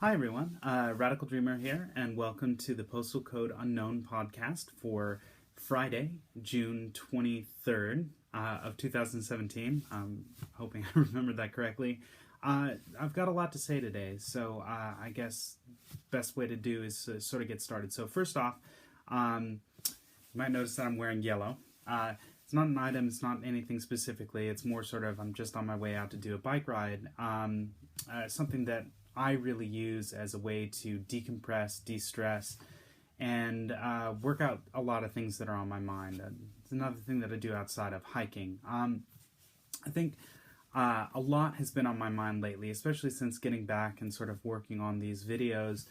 Hi everyone, Radical Dreamer here, and welcome to the Postal Code Unknown podcast for Friday, June 23rd of 2017. I'm hoping I remembered that correctly. I've got a lot to say today, so I guess best way to do is sort of get started. So first off, you might notice that I'm wearing yellow. It's not an item, it's not anything specifically, it's more sort of I'm just on my way out to do a bike ride. Something that I really use as a way to decompress, de-stress, and work out a lot of things that are on my mind. It's another thing that I do outside of hiking. I think a lot has been on my mind lately, especially since getting back and sort of working on these videos,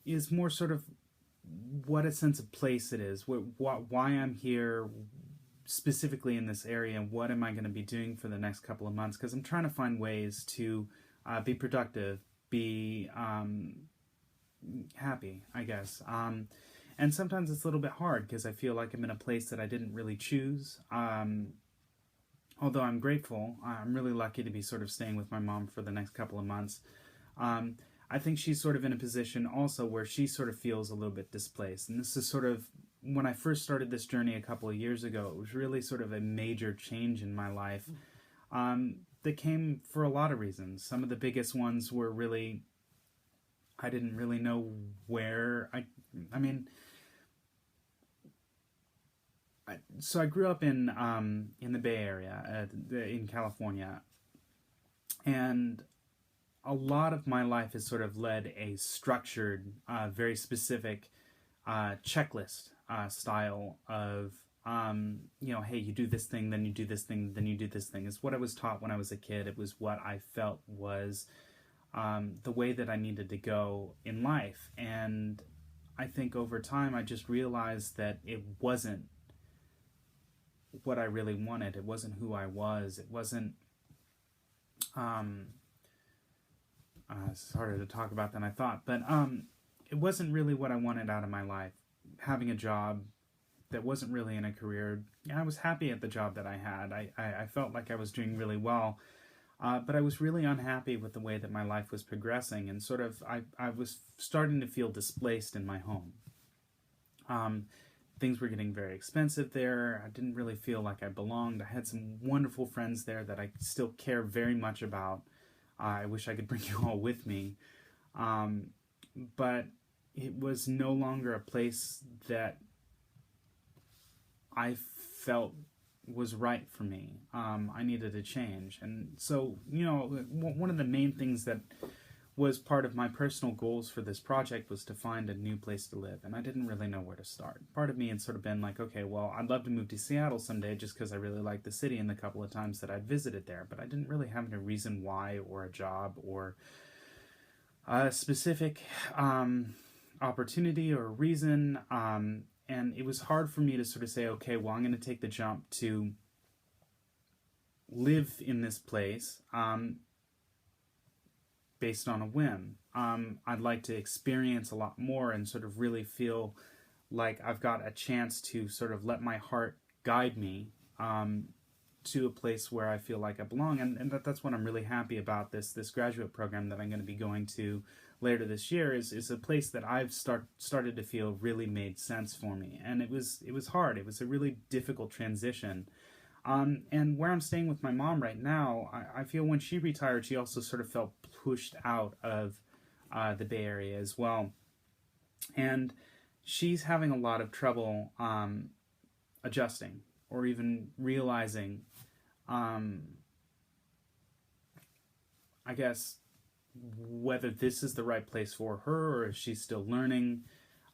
is more sort of what a sense of place it is, why I'm here specifically in this area, and what am I going to be doing for the next couple of months, because I'm trying to find ways to be productive, be happy, I guess. And sometimes it's a little bit hard because I feel like I'm in a place that I didn't really choose. Although I'm grateful, I'm really lucky to be sort of staying with my mom for the next couple of months. I think she's sort of in a position also where she sort of feels a little bit displaced. And this is sort of, when I first started this journey a couple of years ago, it was really sort of a major change in my life. That came for a lot of reasons. Some of the biggest ones were really, I didn't really know where, so I grew up in the Bay Area, in California, and a lot of my life has sort of led a structured, very specific checklist style of hey, you do this thing, then you do this thing, then you do this thing. It's what I was taught when I was a kid. It was what I felt was the way that I needed to go in life. And I think over time I just realized that it wasn't what I really wanted. It wasn't who I was. It wasn't... it's harder to talk about than I thought, but it wasn't really what I wanted out of my life. Having a job that wasn't really in a career. I was happy at the job that I had. I felt like I was doing really well, but I was really unhappy with the way that my life was progressing, and sort of I was starting to feel displaced in my home. Things were getting very expensive there. I didn't really feel like I belonged. I had some wonderful friends there that I still care very much about. I wish I could bring you all with me. But it was no longer a place that I felt was right for me. I needed a change. And so, one of the main things that was part of my personal goals for this project was to find a new place to live. And I didn't really know where to start. Part of me had sort of been like, okay, well, I'd love to move to Seattle someday just because I really like the city and the couple of times that I'd visited there. But I didn't really have any reason why, or a job, or a specific opportunity or a reason. And it was hard for me to sort of say, okay, well, I'm going to take the jump to live in this place based on a whim. I'd like to experience a lot more and sort of really feel like I've got a chance to sort of let my heart guide me to a place where I feel like I belong. And that's what I'm really happy about this graduate program that I'm going to be going to later this year is a place that I've started to feel really made sense for me. And it was hard. It was a really difficult transition. And where I'm staying with my mom right now, I feel when she retired, she also sort of felt pushed out of the Bay Area as well. And she's having a lot of trouble adjusting or even realizing, I guess, whether this is the right place for her or if she's still learning,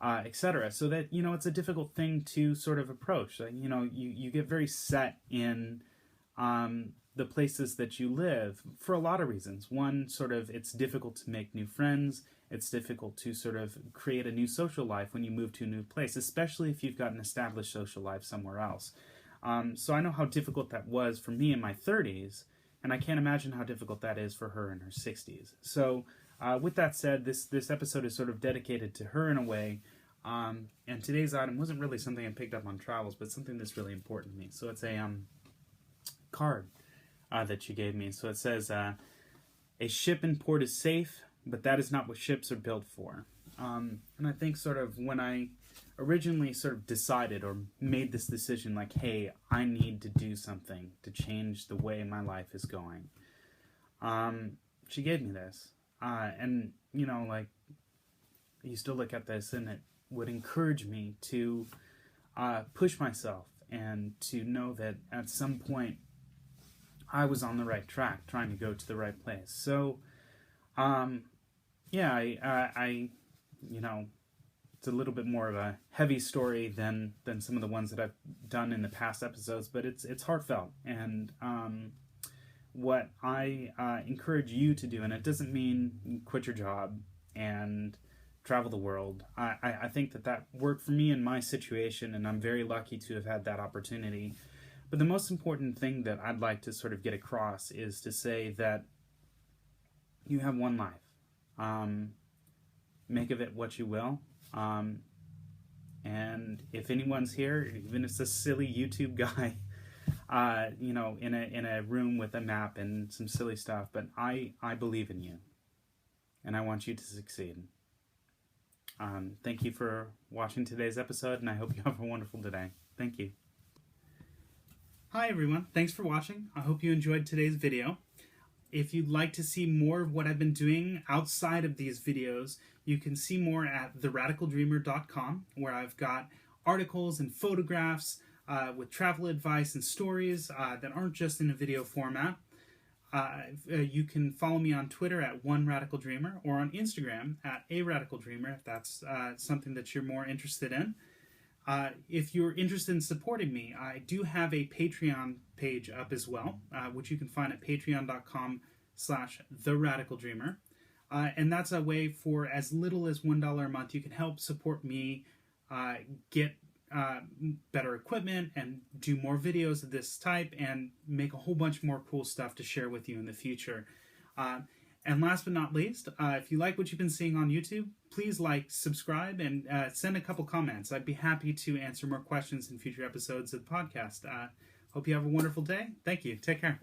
etc. So that, it's a difficult thing to sort of approach. You get very set in the places that you live for a lot of reasons. One, sort of, it's difficult to make new friends. It's difficult to sort of create a new social life when you move to a new place, especially if you've got an established social life somewhere else. So I know how difficult that was for me in my 30s, and I can't imagine how difficult that is for her in her 60s. So with that said, this episode is sort of dedicated to her in a way, and today's item wasn't really something I picked up on travels, but something that's really important to me. So it's a card that she gave me. So it says, a ship in port is safe, but that is not what ships are built for. And I think sort of when I originally sort of decided or made this decision, like, hey, I need to do something to change the way my life is going, she gave me this. And, you know, like, I used to look at this and it would encourage me to push myself and to know that at some point I was on the right track, trying to go to the right place. So, yeah, I you know, it's a little bit more of a heavy story than some of the ones that I've done in the past episodes, but it's heartfelt. And what I encourage you to do, and it doesn't mean quit your job and travel the world. I think that worked for me in my situation, and I'm very lucky to have had that opportunity. But the most important thing that I'd like to sort of get across is to say that you have one life. Make of it what you will. And if anyone's here, even if it's a silly YouTube guy, you know, in a room with a map and some silly stuff, but I believe in you, and I want you to succeed. Thank you for watching today's episode, and I hope you have a wonderful day. Thank you. Hi everyone, thanks for watching. I hope you enjoyed today's video. If you'd like to see more of what I've been doing outside of these videos, you can see more at theradicaldreamer.com, where I've got articles and photographs with travel advice and stories that aren't just in a video format. You can follow me on Twitter at @OneRadicalDreamer or on Instagram at @aradicaldreamer if that's something that you're more interested in. If you're interested in supporting me, I do have a Patreon page up as well, which you can find at patreon.com/theradicaldreamer. And that's a way for as little as $1 a month, you can help support me get better equipment and do more videos of this type and make a whole bunch more cool stuff to share with you in the future. And last but not least, if you like what you've been seeing on YouTube, please like, subscribe, and send a couple comments. I'd be happy to answer more questions in future episodes of the podcast. Hope you have a wonderful day. Thank you. Take care.